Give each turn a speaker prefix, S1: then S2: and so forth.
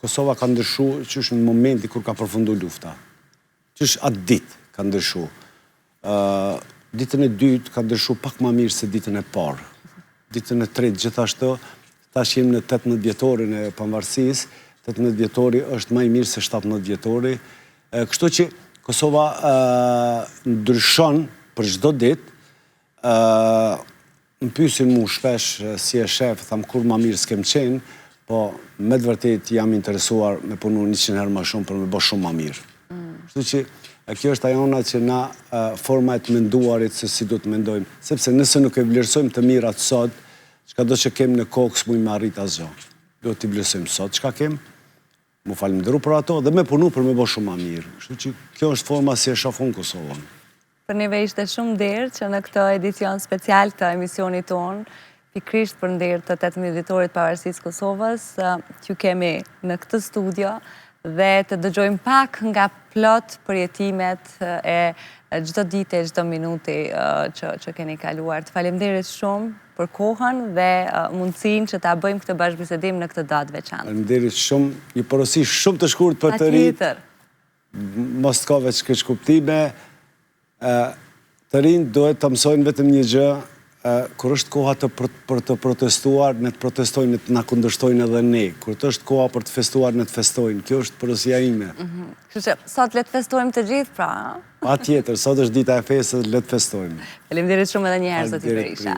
S1: Kosova ka ndryshu që është në momenti kur ka përfundu lufta. Që është atë ditë ka ndryshu. Ditën e dytë ka ndryshu pak ma mirë se ditën e parë. Ditën e tretë gjithashtu, tash jemi në 18 vjetorin e pavarësisë, 18 vjetori është më i mirë se 17 vjetori. Kështu që Kosova ndryshon për çdo ditë. Më pyesin mu shpesh si e shef, tham kur ma mirë s'kem qenë, po me të vërtet jam interesuar me punu 100 herë ma shumë për me bo shumë ma mirë. Kështu që kjo është ajona që na forma e të menduarit se si do të mendojmë. Sepse nëse nuk e vlerësojmë të mirat sot, çka do që kemë në kokë s'mujmë arrit asgjë. Do t'i vlerësojmë sot çka kemë, mu falenderu për ato dhe me punu për me bo shumë ma mirë. Kështu që kjo është forma si e shafon Kosovën.
S2: Për neve ishte shumë derë që në këtë edicion special të emisionit tonë, pikrisht për nderë të 18 vjetorit pavarësisë Kosovës, t'ju kemi në këtë studio dhe të dëgjojmë pak nga plot përjetimet e çdo dite, çdo minuti që keni kaluar. Të faleminderit shumë për kohën dhe mundësinë që ta bëjmë këtë bashkëbisedim në këtë datë veçantë.
S1: Faleminderit shumë, një porosi shumë të shkurt për të rinjt. Mos ka veç keq kuptime. Të rinjt duhet të mësojnë vetëm një gjë, kur është koha për të protestuar, ne të protestojnë, ne të na kundërshtojnë edhe ne. Kur të është koha për të festuar, ne të festojnë. Kjo është porosia ime.
S2: Kështu që sot le të festojmë të gjithë, pra?
S1: Patjetër, sot është dita e fesë, le të festojmë.
S2: Faleminderit shumë edhe një herë, zoti Berisha.